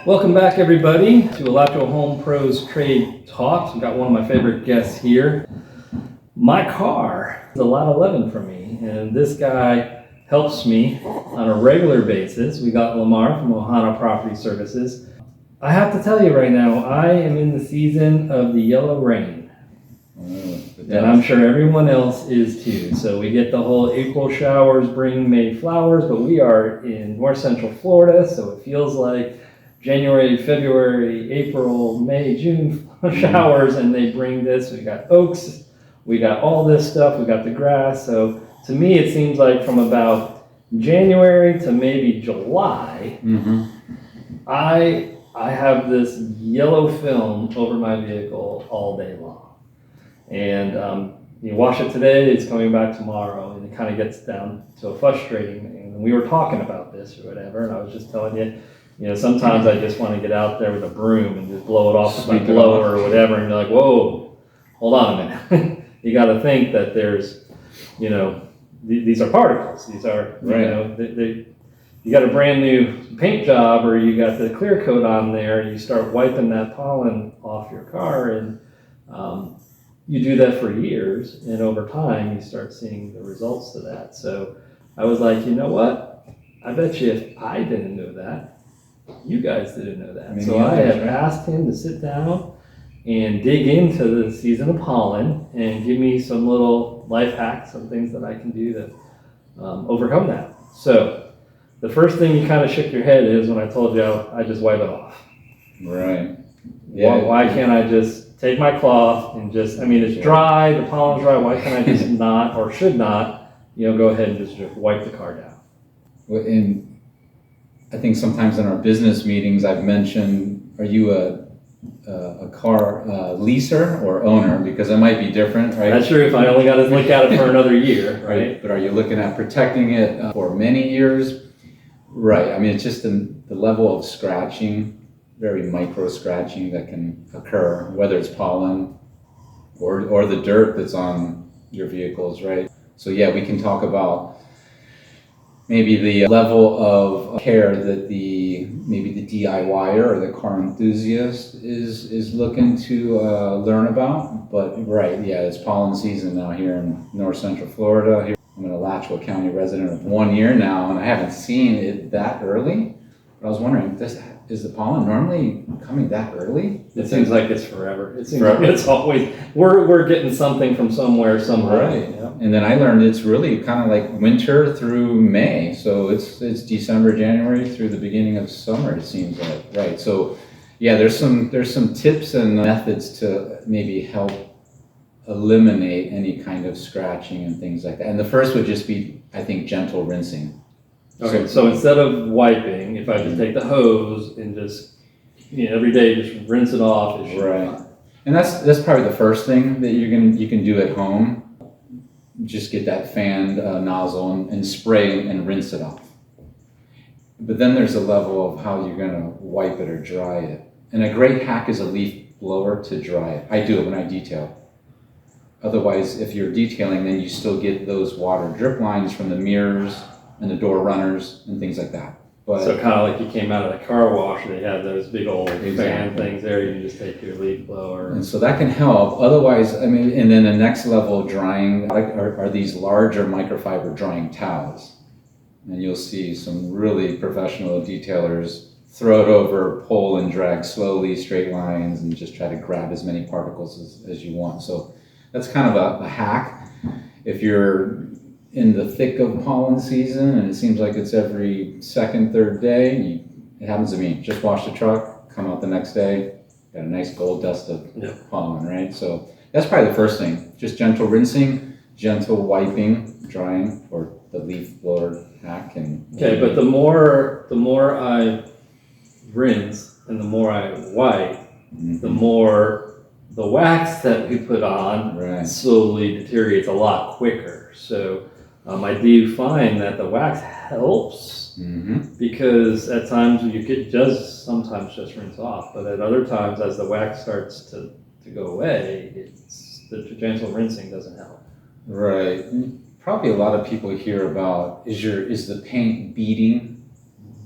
Welcome back, everybody, to Alachua Home Pros Trade Talks. We've got one of my favorite guests here. My car is a lot of living for me, and this guy helps me on a regular basis. We got Lamar from Ohana Property Services. I have to tell you right now, I am in the season of the yellow rain. And I'm sure everyone else is too. So we get the whole April showers bring May flowers, but we are in north central Florida, so it feels like January, February, April, May, June showers, and they bring this. We got oaks, we got all this stuff, we got the grass. So to me, it seems like from about January to maybe July, I have this yellow film over my vehicle all day long. And you wash it today, it's coming back tomorrow, and it kind of gets down to a frustrating thing. And we were talking about this or whatever, and I was just telling you, sometimes I just want to get out there with a broom and just blow it off with my blower or whatever, and you're like, whoa, hold on a minute. You got to think that there's, these are particles. These are, you got a brand new paint job or you got the clear coat on there, and you start wiping that pollen off your car, and you do that for years, and over time you start seeing the results of that. So I was like, you know what? I bet you if I didn't know that, you guys didn't know that. So I have asked him to sit down and dig into the season of pollen and give me some little life hacks, some things that I can do to overcome that. So the first thing you kind of shook your head is when I told you I just wipe it off. Right. Yeah. Why can't I just take my cloth and it's dry, the pollen's dry, why can't I just not, or should not, go ahead and just wipe the car down? Well, I think sometimes in our business meetings I've mentioned, are you a car leaser or owner? Because it might be different, right? That's true if I only got to look at it for another year, right? But are you looking at protecting it for many years? Right. I mean, it's just the level of scratching, very micro scratching that can occur, whether it's pollen or the dirt that's on your vehicles, right? So yeah, we can talk about maybe the level of care that maybe the DIYer or the car enthusiast is looking to learn about. But right, yeah, it's pollen season now here in north central Florida. I'm an Alachua County resident of 1 year now, and I haven't seen it that early. But I was wondering, is the pollen normally coming that early? It seems like it's forever. It seems like it's always, we're getting something from somewhere, somehow. Right. Yeah. And then I learned it's really kind of like winter through May. So it's December, January through the beginning of summer, it seems like. Right. So yeah, there's some tips and methods to maybe help eliminate any kind of scratching and things like that. And the first would just be, I think, gentle rinsing. Okay, so instead of wiping, if I just take the hose and just, every day just rinse it off. Right. And that's probably the first thing that you can do at home. Just get that fanned nozzle and spray and rinse it off. But then there's a level of how you're going to wipe it or dry it. And a great hack is a leaf blower to dry it. I do it when I detail. Otherwise, if you're detailing, then you still get those water drip lines from the mirrors and the door runners and things like that. But so kind of like you came out of the car wash, they have those big old fan things there, you can just take your leaf blower. And so that can help. Otherwise, and then the next level of drying are these larger microfiber drying towels. And you'll see some really professional detailers throw it over, pull and drag slowly, straight lines, and just try to grab as many particles as you want. So that's kind of a hack. If you're in the thick of pollen season and it seems like it's every second, third day, it happens to me. Just wash the truck, come out the next day, got a nice gold dust of pollen, right? So that's probably the first thing. Just gentle rinsing, gentle wiping, drying, or the leaf blower hack. Okay, but the more I rinse and the more I wipe, the more the wax that we put on slowly deteriorates a lot quicker. So I do find that the wax helps because at times you could sometimes just rinse off, but at other times as the wax starts to go away, the gentle rinsing doesn't help. Right. Probably a lot of people hear about is the paint beading,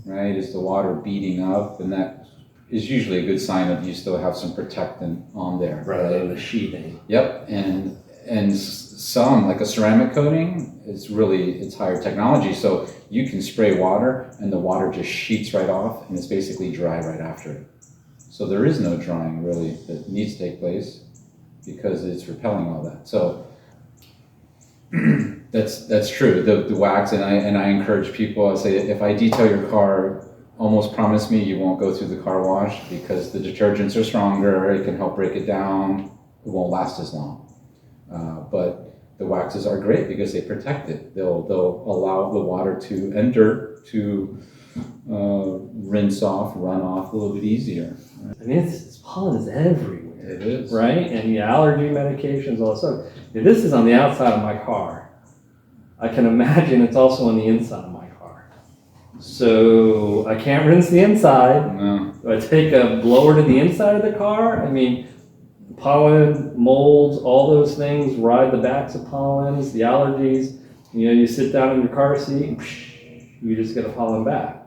right? Is the water beading up? And that is usually a good sign of you still have some protectant on there. Rather than the sheathing. Yep, and some, like a ceramic coating, it's higher technology, so you can spray water and the water just sheets right off and it's basically dry right after it. So there is no drying really that needs to take place because it's repelling all that. So that's true. The wax, and I encourage people, I say, if I detail your car, almost promise me you won't go through the car wash because the detergents are stronger, it can help break it down, it won't last as long. But the waxes are great because they protect it. They'll allow the water and dirt to rinse off, run off a little bit easier. I mean, it's pollen is everywhere. It is. Right? And the allergy medications, all that stuff. If this is on the outside of my car, I can imagine it's also on the inside of my car. So I can't rinse the inside. No. Do I take a blower to the inside of the car? I mean, pollen, molds, all those things ride the backs of pollens, the allergies. You know, you sit down in your car seat, you just get a pollen bath.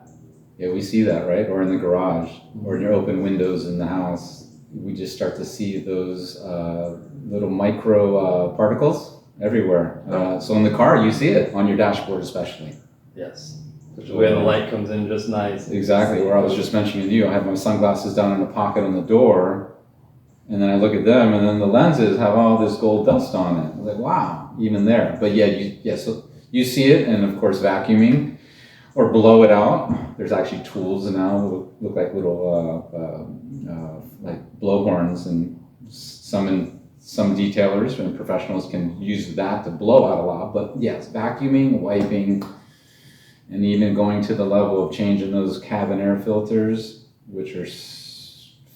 Yeah, we see that, right? Or in the garage, or in your open windows in the house. We just start to see those little micro particles everywhere. So in the car, you see it, on your dashboard especially. Yes. The way the light comes in just nice. Exactly, where I was just mentioning to you, I have my sunglasses down in the pocket on the door, and then I look at them, and then the lenses have all this gold dust on it. I'm like, wow, even there. But yeah, so you see it, and of course vacuuming, or blow it out. There's actually tools now that look like little like blowhorns, and some detailers and professionals can use that to blow out a lot. But yes, vacuuming, wiping, and even going to the level of changing those cabin air filters, which are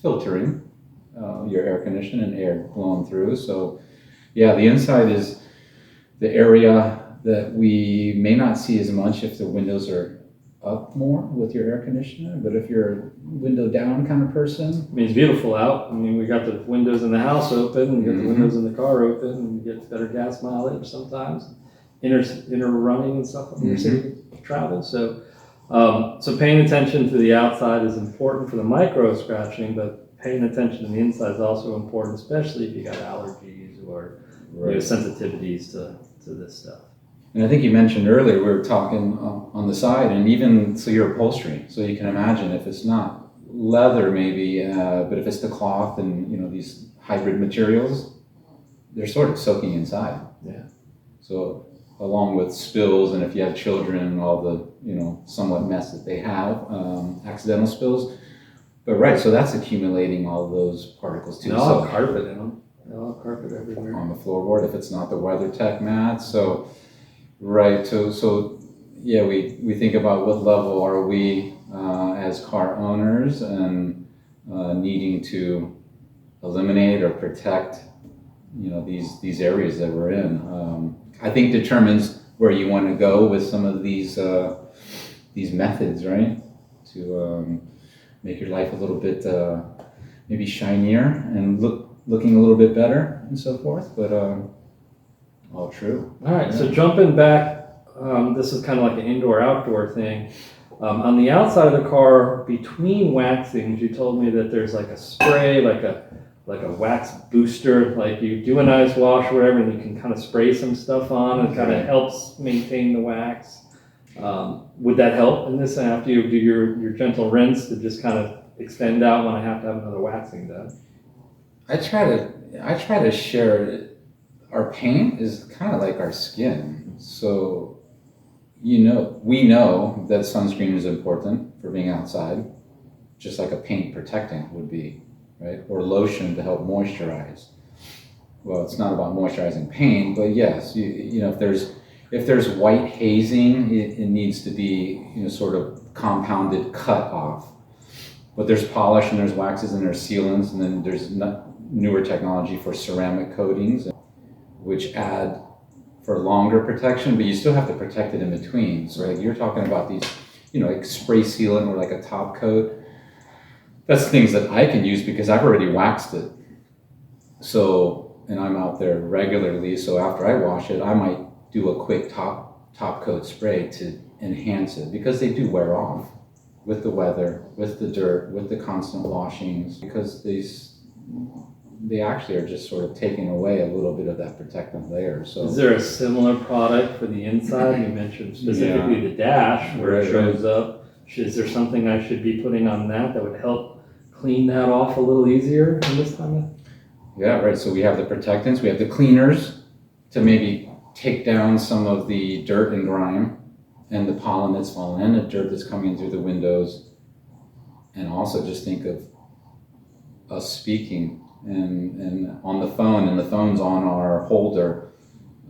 filtering your air conditioning and air blowing through. So yeah, the inside is the area that we may not see as much if the windows are up more with your air conditioner, but if you're a window down kind of person. I mean, it's beautiful out. I mean, we got the windows in the house open, we got the windows in the car open, and you get better gas mileage sometimes. Inner running and stuff when your city travel. So paying attention to the outside is important for the micro scratching, but paying attention to the inside is also important, especially if you got allergies or sensitivities to this stuff. And I think you mentioned earlier, we were talking on the side, and even so your upholstery. So you can imagine if it's not leather maybe, but if it's the cloth and these hybrid materials, they're sort of soaking inside. Yeah. So along with spills, and if you have children and all the somewhat mess that they have, accidental spills. But right, so that's accumulating all those particles too. No, carpet in them. No, carpet everywhere. On the floorboard, if it's not the WeatherTech mat. So right, so yeah, we think about what level are we as car owners and needing to eliminate or protect these areas that we're in. I think determines where you want to go with some of these methods, right? To make your life a little bit maybe shinier and looking a little bit better and so forth, but all true. All right, so jumping back, this is kind of like an indoor-outdoor thing. On the outside of the car, between waxings, you told me that there's like a spray, like a wax booster, like you do an ice wash or whatever, and you can kind of spray some stuff on, and kind of helps maintain the wax. Would that help in this after you do your gentle rinse to just kind of extend out when I have to have another waxing done? I try to share. Our paint is kind of like our skin, so we know that sunscreen is important for being outside, just like a paint protectant would be, right? Or lotion to help moisturize. Well, it's not about moisturizing paint, but yes, if there's white hazing, it needs to be sort of compounded cut off. But there's polish and there's waxes and there's sealants, and then there's newer technology for ceramic coatings, which add for longer protection, but you still have to protect it in between. So like you're talking about these, like spray sealant or like a top coat. That's things that I can use because I've already waxed it. So, and I'm out there regularly. So after I wash it, I might do a quick top coat spray to enhance it because they do wear off with the weather, with the dirt, with the constant washings, because they actually are just sort of taking away a little bit of that protective layer. So is there a similar product for the inside? You mentioned specifically the dash where it shows up. Is there something I should be putting on that would help clean that off a little easier in this time? Yeah, right. So we have the protectants, we have the cleaners to maybe take down some of the dirt and grime and the pollen that's fallen in, the dirt that's coming in through the windows. And also just think of us speaking and on the phone, and the phone's on our holder,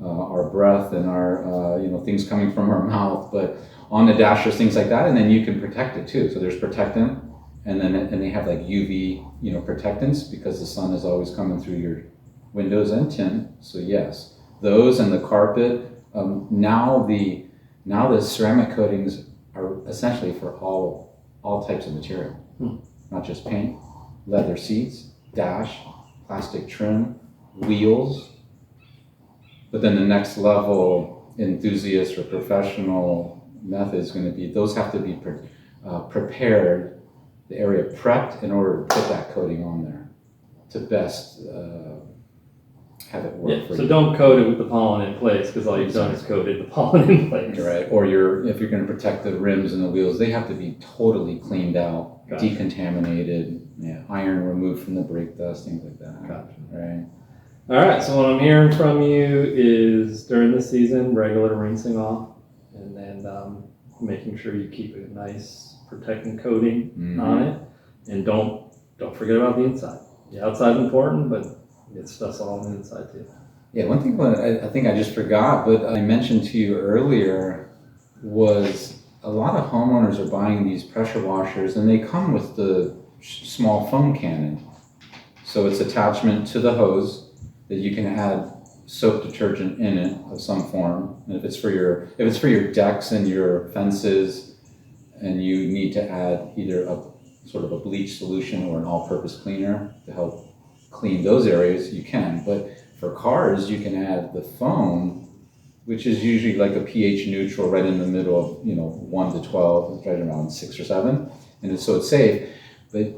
our breath and our things coming from our mouth, but on the dash there's things like that, and then you can protect it too. So there's protectant, and they have like UV protectants, because the sun is always coming through your windows and tint. So yes, those and the carpet. Now the ceramic coatings are essentially for all types of material, not just paint, leather seats, dash, plastic trim, wheels. But then the next level enthusiast or professional method is going to be, those have to be prepared, the area prepped in order to put that coating on there to best have it work for you. So don't coat it with the pollen in place, because all you've done is coated the pollen in place. Right. Or if you're going to protect the rims and the wheels, they have to be totally cleaned out, decontaminated, iron removed from the brake dust, things like that. Gotcha. Right. All right, so what I'm hearing from you is during the season, regular rinsing off, and then making sure you keep a nice protecting coating on it, and don't forget about the inside. The outside's important, but it's stuff's all on the inside too. Yeah, one thing I think I just forgot, but I mentioned to you earlier, was a lot of homeowners are buying these pressure washers, and they come with the small foam cannon. So it's attachment to the hose that you can add soap detergent in it of some form. And if it's for your decks and your fences, and you need to add either a sort of a bleach solution or an all-purpose cleaner to help clean those areas, you can. But for cars, you can add the foam, which is usually like a pH neutral right in the middle of 1 to 12, right around 6 or 7, and so it's safe. But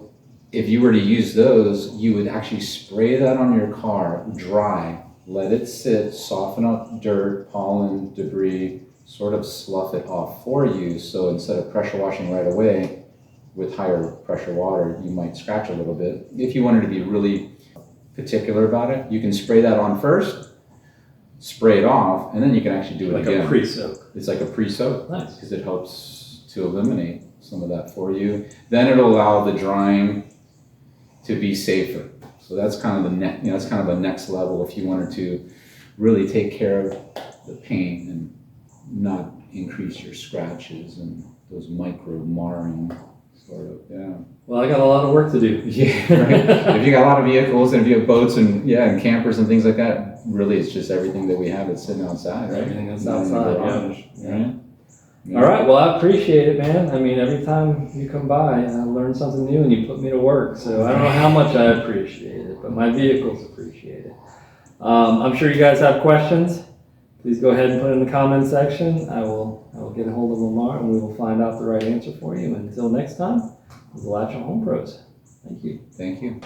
if you were to use those, you would actually spray that on your car, dry, let it sit, soften up dirt, pollen, debris, sort of slough it off for you. So instead of pressure washing right away with higher pressure water, you might scratch a little bit. If you wanted to be really particular about it, you can spray that on first, spray it off, and then you can actually do it again. Like a pre-soak. It's like a pre-soak. Nice. Because it helps to eliminate some of that for you. Then it'll allow the drying to be safer. So that's kind of that's kind of a next level if you wanted to really take care of the paint and not increase your scratches and those micro marring sort of, Well, I got a lot of work to do. Yeah, right. If you got a lot of vehicles and if you have boats and campers and things like that, really it's just everything that we have that's sitting outside, right? Everything that's outside, right? Yeah. All right, well, I appreciate it, man. I mean, every time you come by, I learn something new and you put me to work. So I don't know how much I appreciate it, but my vehicles appreciate it. I'm sure you guys have questions. Please go ahead and put it in the comment section. I will get a hold of Lamar and we will find out the right answer for you. Until next time, this is Alachua Home Pros. Thank you. Thank you.